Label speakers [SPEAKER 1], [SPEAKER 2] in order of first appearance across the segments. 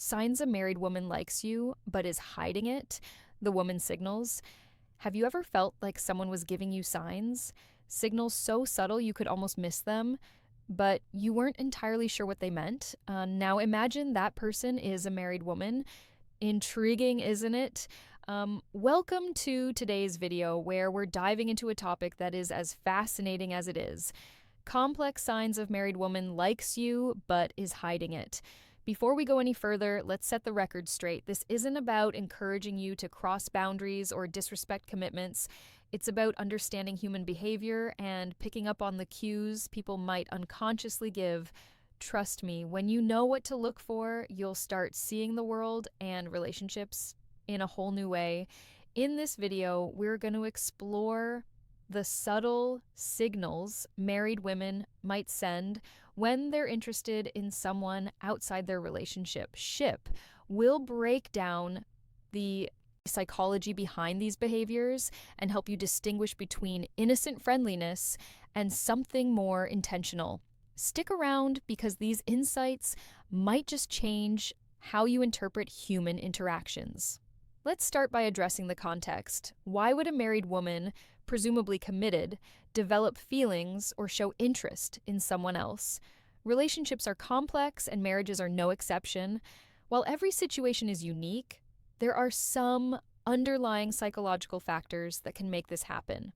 [SPEAKER 1] Signs a married woman likes you but is hiding it, the woman signals. Have you ever felt like someone was giving you signs? Signals so subtle you could almost miss them, but you weren't entirely sure what they meant. Now imagine that person is a married woman. Intriguing, isn't it? Welcome to today's video where we're diving into a topic that is as fascinating as it is. Complex signs of married woman likes you but is hiding it. Before we go any further, let's set the record straight. This isn't about encouraging you to cross boundaries or disrespect commitments. It's about understanding human behavior and picking up on the cues people might unconsciously give. Trust me, when you know what to look for, you'll start seeing the world and relationships in a whole new way. In this video, we're going to explore the subtle signals married women might send when they're interested in someone outside their relationship. We'll break down the psychology behind these behaviors and help you distinguish between innocent friendliness and something more intentional. Stick around because these insights might just change how you interpret human interactions. Let's start by addressing the context. Why would a married woman, presumably committed, develop feelings or show interest in someone else? Relationships are complex and marriages are no exception. While every situation is unique, there are some underlying psychological factors that can make this happen.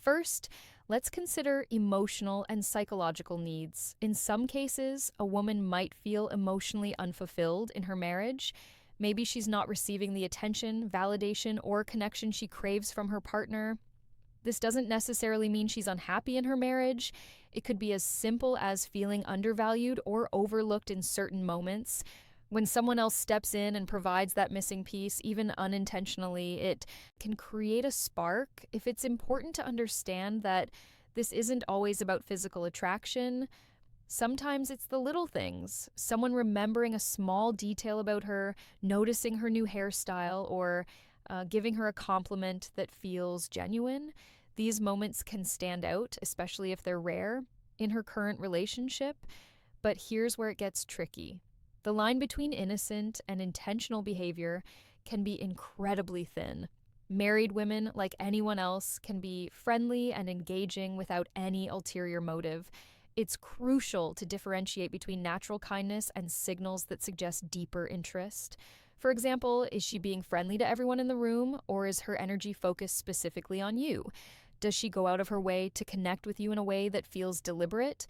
[SPEAKER 1] First, let's consider emotional and psychological needs. In some cases, a woman might feel emotionally unfulfilled in her marriage. Maybe she's not receiving the attention, validation, or connection she craves from her partner. This doesn't necessarily mean she's unhappy in her marriage. It could be as simple as feeling undervalued or overlooked in certain moments. When someone else steps in and provides that missing piece, even unintentionally, it can create a spark. If it's important to understand that this isn't always about physical attraction, sometimes it's the little things. Someone remembering a small detail about her, noticing her new hairstyle, or giving her a compliment that feels genuine. These moments can stand out, especially if they're rare in her current relationship. But here's where it gets tricky. The line between innocent and intentional behavior can be incredibly thin. Married women, like anyone else, can be friendly and engaging without any ulterior motive. It's crucial to differentiate between natural kindness and signals that suggest deeper interest. For example, is she being friendly to everyone in the room, or is her energy focused specifically on you? Does she go out of her way to connect with you in a way that feels deliberate?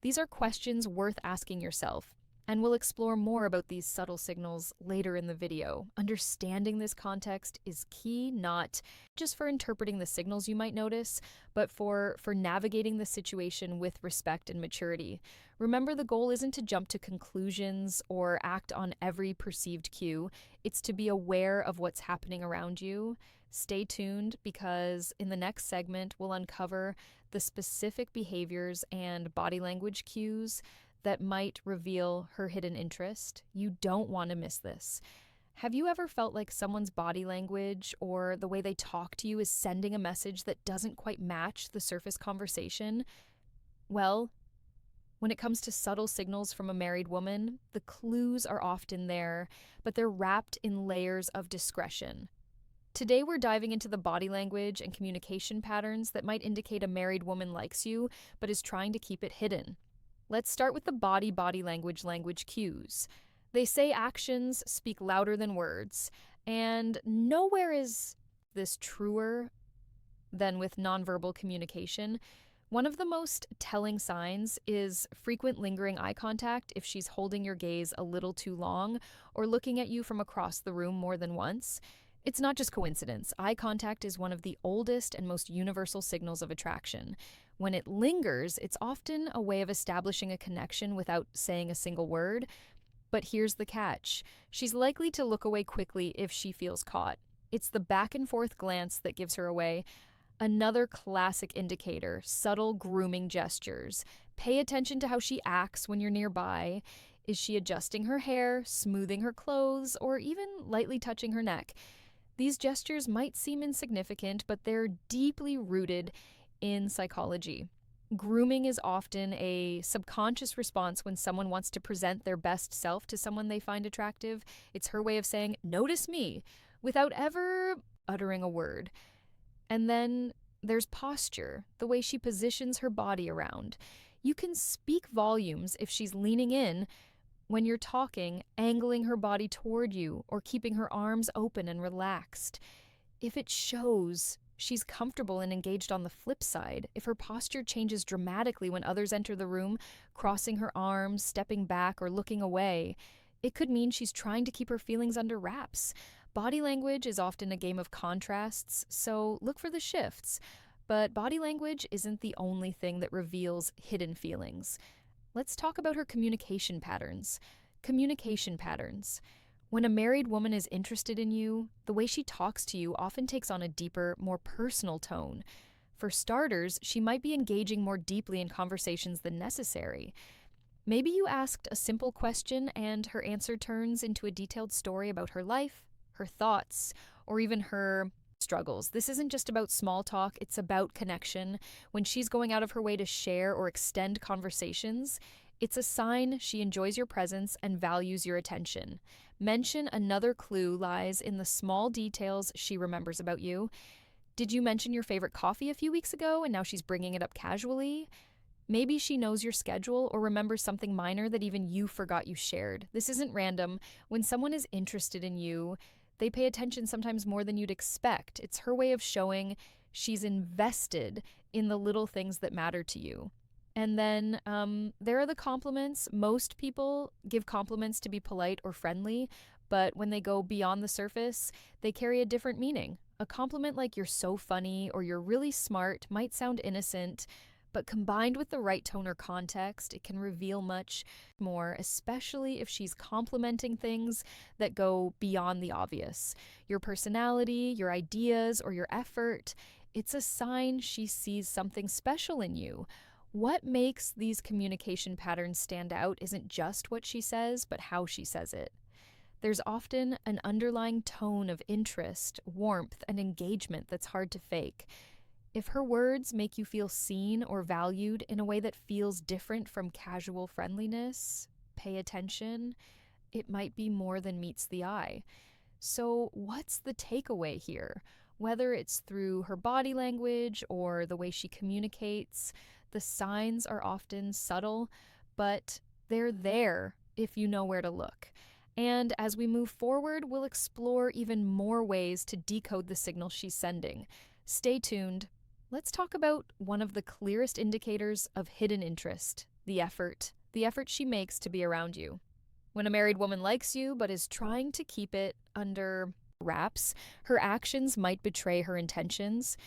[SPEAKER 1] These are questions worth asking yourself. And we'll explore more about these subtle signals later in the video. Understanding this context is key, not just for interpreting the signals you might notice, but for navigating the situation with respect and maturity. Remember, the goal isn't to jump to conclusions or act on every perceived cue. It's to be aware of what's happening around you. Stay tuned because in the next segment, we'll uncover the specific behaviors and body language cues that might reveal her hidden interest. You don't want to miss this. Have you ever felt like someone's body language or the way they talk to you is sending a message that doesn't quite match the surface conversation? Well, when it comes to subtle signals from a married woman, the clues are often there, but they're wrapped in layers of discretion. Today, we're diving into the body language and communication patterns that might indicate a married woman likes you, but is trying to keep it hidden. Let's start with the body language cues. They say actions speak louder than words, and nowhere is this truer than with nonverbal communication. One of the most telling signs is frequent lingering eye contact if she's holding your gaze a little too long or looking at you from across the room more than once. It's not just coincidence. Eye contact is one of the oldest and most universal signals of attraction. When it lingers, it's often a way of establishing a connection without saying a single word. But here's the catch. She's likely to look away quickly if she feels caught. It's the back and forth glance that gives her away. Another classic indicator, subtle grooming gestures. Pay attention to how she acts when you're nearby. Is she adjusting her hair, smoothing her clothes, or even lightly touching her neck? These gestures might seem insignificant, but they're deeply rooted in psychology. Grooming is often a subconscious response when someone wants to present their best self to someone they find attractive. It's her way of saying, "Notice me," without ever uttering a word. And then there's posture, the way she positions her body around. You can speak volumes if she's leaning in when you're talking, angling her body toward you, or keeping her arms open and relaxed. If it shows she's comfortable and engaged on the flip side, if her posture changes dramatically when others enter the room, crossing her arms, stepping back, or looking away, it could mean she's trying to keep her feelings under wraps. Body language is often a game of contrasts, so look for the shifts. But body language isn't the only thing that reveals hidden feelings. Let's talk about her communication patterns. Communication patterns. When a married woman is interested in you, the way she talks to you often takes on a deeper, more personal tone. For starters, she might be engaging more deeply in conversations than necessary. Maybe you asked a simple question and her answer turns into a detailed story about her life, her thoughts, or even her struggles. This isn't just about small talk, it's about connection. When she's going out of her way to share or extend conversations, it's a sign she enjoys your presence and values your attention. Mention another clue lies in the small details she remembers about you. Did you mention your favorite coffee a few weeks ago and now she's bringing it up casually? Maybe she knows your schedule or remembers something minor that even you forgot you shared. This isn't random. When someone is interested in you, they pay attention sometimes more than you'd expect. It's her way of showing she's invested in the little things that matter to you. And then there are the compliments. Most people give compliments to be polite or friendly, but when they go beyond the surface, they carry a different meaning. A compliment like "you're so funny" or "you're really smart" might sound innocent, but combined with the right tone or context, it can reveal much more, especially if she's complimenting things that go beyond the obvious. Your personality, your ideas, or your effort. It's a sign she sees something special in you. What makes these communication patterns stand out isn't just what she says, but how she says it. There's often an underlying tone of interest, warmth, and engagement that's hard to fake. If her words make you feel seen or valued in a way that feels different from casual friendliness, pay attention. It might be more than meets the eye. So, what's the takeaway here? Whether it's through her body language or the way she communicates, the signs are often subtle, but they're there if you know where to look. And as we move forward, we'll explore even more ways to decode the signal she's sending. Stay tuned. Let's talk about one of the clearest indicators of hidden interest, the effort she makes to be around you. When a married woman likes you but is trying to keep it under wraps, her actions might betray her intentions.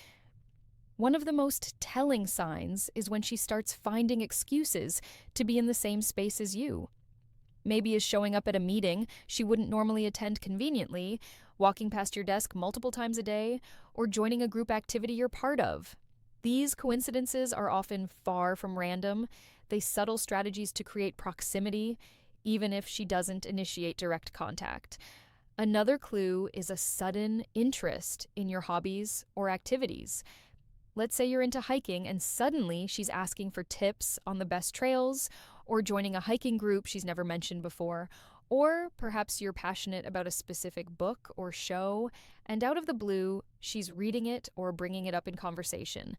[SPEAKER 1] One of the most telling signs is when she starts finding excuses to be in the same space as you. Maybe is showing up at a meeting she wouldn't normally attend conveniently, walking past your desk multiple times a day, or joining a group activity you're part of. These coincidences are often far from random. They subtle strategies to create proximity, even if she doesn't initiate direct contact. Another clue is a sudden interest in your hobbies or activities. Let's say you're into hiking and suddenly she's asking for tips on the best trails or joining a hiking group she's never mentioned before. Or perhaps you're passionate about a specific book or show, and out of the blue, she's reading it or bringing it up in conversation.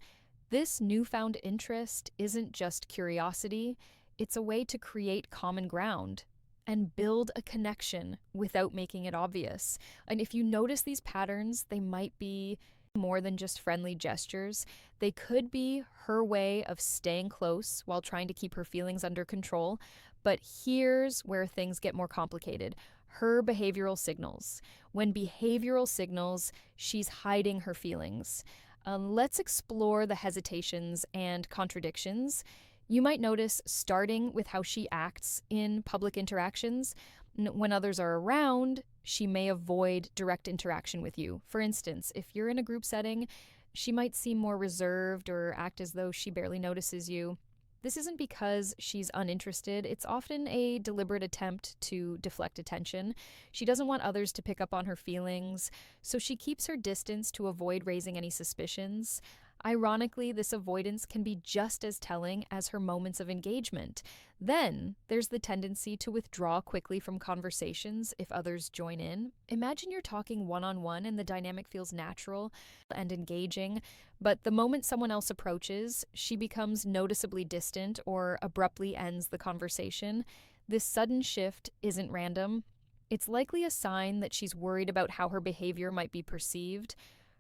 [SPEAKER 1] This newfound interest isn't just curiosity, it's a way to create common ground and build a connection without making it obvious. And if you notice these patterns, they might be more than just friendly gestures. They could be her way of staying close while trying to keep her feelings under control. But here's where things get more complicated. Her behavioral signals. When behavioral signals, she's hiding her feelings. Let's explore the hesitations and contradictions. You might notice, starting with how she acts in public interactions. When others are around, she may avoid direct interaction with you. For instance, if you're in a group setting, she might seem more reserved or act as though she barely notices you. This isn't because she's uninterested. It's often a deliberate attempt to deflect attention. She doesn't want others to pick up on her feelings, so she keeps her distance to avoid raising any suspicions. Ironically, this avoidance can be just as telling as her moments of engagement. Then, there's the tendency to withdraw quickly from conversations if others join in. Imagine you're talking one on one and the dynamic feels natural and engaging, but the moment someone else approaches, she becomes noticeably distant or abruptly ends the conversation. This sudden shift isn't random. It's likely a sign that she's worried about how her behavior might be perceived.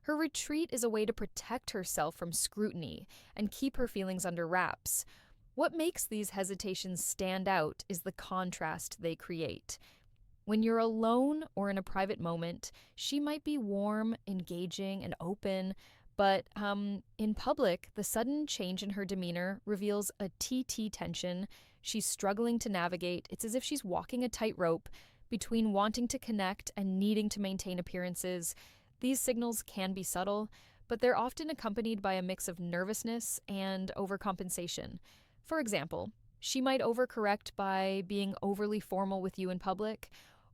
[SPEAKER 1] Her retreat is a way to protect herself from scrutiny and keep her feelings under wraps. What makes these hesitations stand out is the contrast they create. When you're alone or in a private moment, she might be warm, engaging, and open, but in public, the sudden change in her demeanor reveals a TT tension she's struggling to navigate. It's as if she's walking a tightrope between wanting to connect and needing to maintain appearances. These signals can be subtle, but they're often accompanied by a mix of nervousness and overcompensation. For example, she might overcorrect by being overly formal with you in public,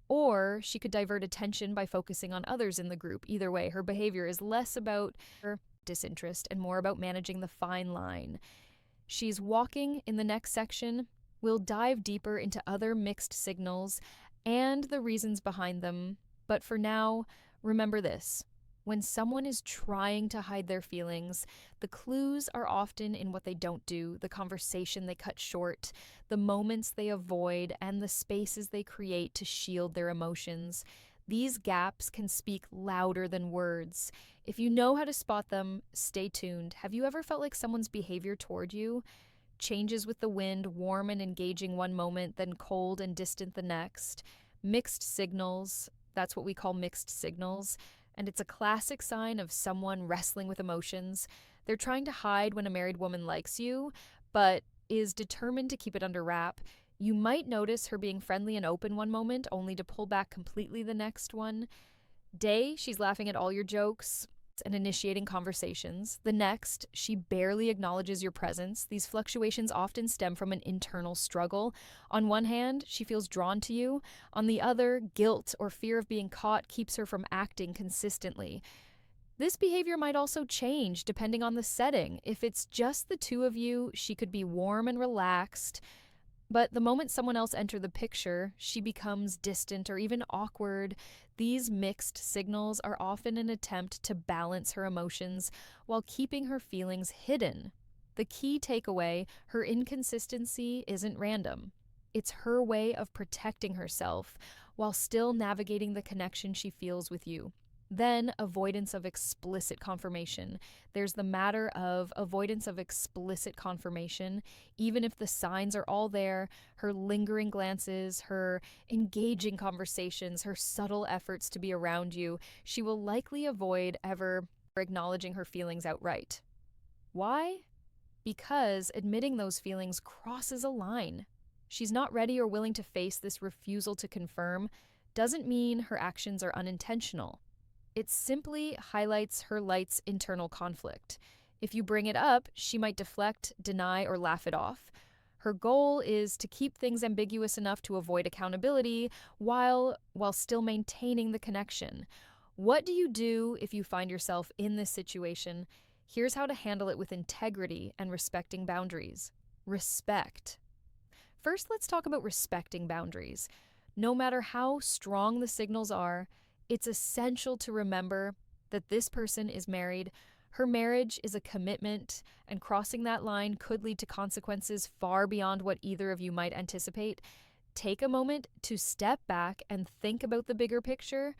[SPEAKER 1] or she could divert attention by focusing on others in the group. Either way, her behavior is less about her disinterest and more about managing the fine line. She's walking in the next section. We'll dive deeper into other mixed signals and the reasons behind them. But for now, remember this. When someone is trying to hide their feelings, the clues are often in what they don't do, the conversation they cut short, the moments they avoid, and the spaces they create to shield their emotions. These gaps can speak louder than words. If you know how to spot them, stay tuned. Have you ever felt like someone's behavior toward you changes with the wind, warm and engaging one moment, then cold and distant the next? Mixed signals, that's what we call mixed signals. And it's a classic sign of someone wrestling with emotions. They're trying to hide when a married woman likes you, but is determined to keep it under wrap. You might notice her being friendly and open one moment, only to pull back completely the next one. Day, she's laughing at all your jokes and initiating conversations. The next, she barely acknowledges your presence. These fluctuations often stem from an internal struggle. On one hand, she feels drawn to you. On the other, guilt or fear of being caught keeps her from acting consistently. This behavior might also change depending on the setting. If it's just the two of you, she could be warm and relaxed. But the moment someone else enters the picture, she becomes distant or even awkward. These mixed signals are often an attempt to balance her emotions while keeping her feelings hidden. The key takeaway: her inconsistency isn't random. It's her way of protecting herself while still navigating the connection she feels with you. Then, avoidance of explicit confirmation. There's the matter of avoidance of explicit confirmation. Even if the signs are all there, her lingering glances, her engaging conversations, her subtle efforts to be around you, she will likely avoid ever acknowledging her feelings outright. Why? Because admitting those feelings crosses a line. She's not ready or willing to face this refusal to confirm doesn't mean her actions are unintentional. It simply highlights her light's internal conflict. If you bring it up, she might deflect, deny, or laugh it off. Her goal is to keep things ambiguous enough to avoid accountability while still maintaining the connection. What do you do if you find yourself in this situation? Here's how to handle it with integrity and respecting boundaries. Respect. First, let's talk about respecting boundaries. No matter how strong the signals are, it's essential to remember that this person is married. Her marriage is a commitment, and crossing that line could lead to consequences far beyond what either of you might anticipate. Take a moment to step back and think about the bigger picture.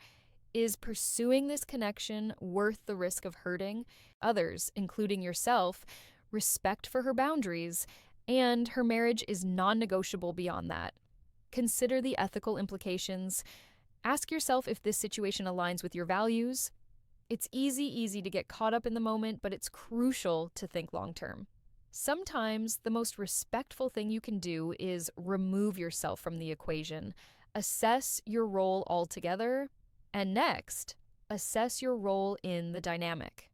[SPEAKER 1] Is pursuing this connection worth the risk of hurting others, including yourself? Respect for her boundaries, and her marriage is non-negotiable beyond that. Consider the ethical implications. Ask yourself if this situation aligns with your values. It's easy to get caught up in the moment, but it's crucial to think long-term. Sometimes the most respectful thing you can do is remove yourself from the equation. Assess your role altogether, and next, assess your role in the dynamic.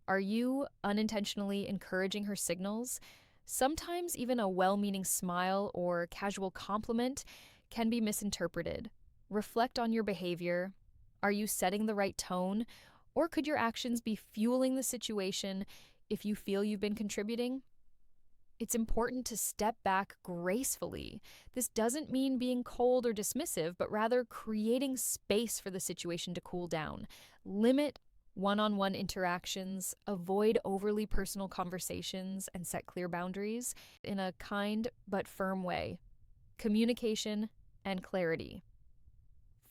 [SPEAKER 1] Are you unintentionally encouraging her signals? Sometimes even a well-meaning smile or casual compliment can be misinterpreted. Reflect on your behavior. Are you setting the right tone? Or could your actions be fueling the situation if you feel you've been contributing, it's important to step back gracefully. This doesn't mean being cold or dismissive, but rather creating space for the situation to cool down. Limit one-on-one interactions, avoid overly personal conversations, and set clear boundaries in a kind but firm way. Communication and clarity.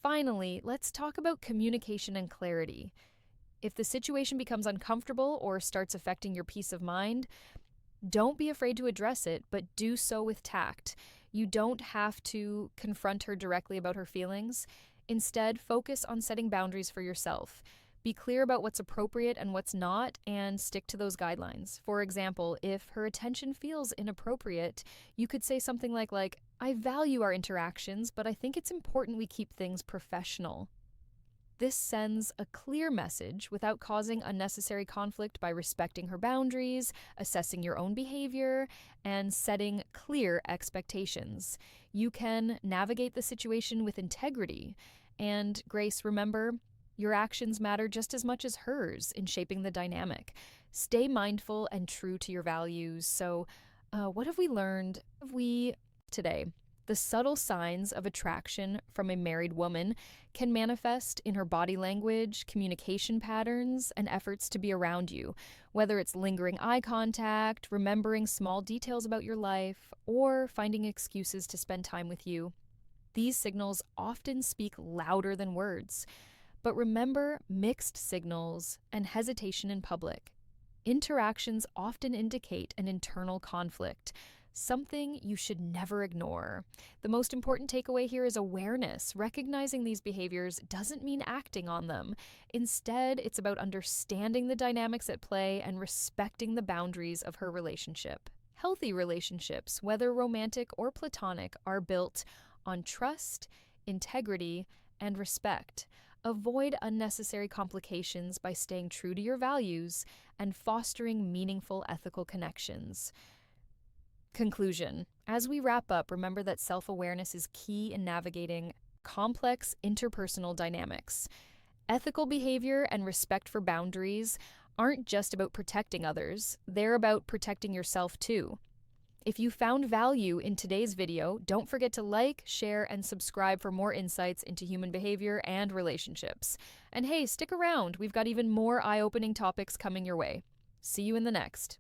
[SPEAKER 1] Finally, let's talk about communication and clarity. If the situation becomes uncomfortable or starts affecting your peace of mind, don't be afraid to address it, but do so with tact. You don't have to confront her directly about her feelings. Instead, focus on setting boundaries for yourself. Be clear about what's appropriate and what's not, and stick to those guidelines. For example, if her attention feels inappropriate, you could say something like, I value our interactions, but I think it's important we keep things professional. This sends a clear message without causing unnecessary conflict by respecting her boundaries, assessing your own behavior, and setting clear expectations. You can navigate the situation with integrity. And Grace, remember, your actions matter just as much as hers in shaping the dynamic. Stay mindful and true to your values. So, what have we learned today? The subtle signs of attraction from a married woman can manifest in her body language, communication patterns, and efforts to be around you, whether it's lingering eye contact, remembering small details about your life, or finding excuses to spend time with you. These signals often speak louder than words. But remember mixed signals and hesitation in public. Interactions often indicate an internal conflict, something you should never ignore. The most important takeaway here is awareness. Recognizing these behaviors doesn't mean acting on them. Instead, it's about understanding the dynamics at play and respecting the boundaries of her relationship. Healthy relationships, whether romantic or platonic, are built on trust, integrity, and respect. Avoid unnecessary complications by staying true to your values and fostering meaningful ethical connections. Conclusion. As we wrap up, remember that self-awareness is key in navigating complex interpersonal dynamics. Ethical behavior and respect for boundaries aren't just about protecting others, they're about protecting yourself too. If you found value in today's video, don't forget to like, share, and subscribe for more insights into human behavior and relationships. And hey, stick around, we've got even more eye-opening topics coming your way. See you in the next.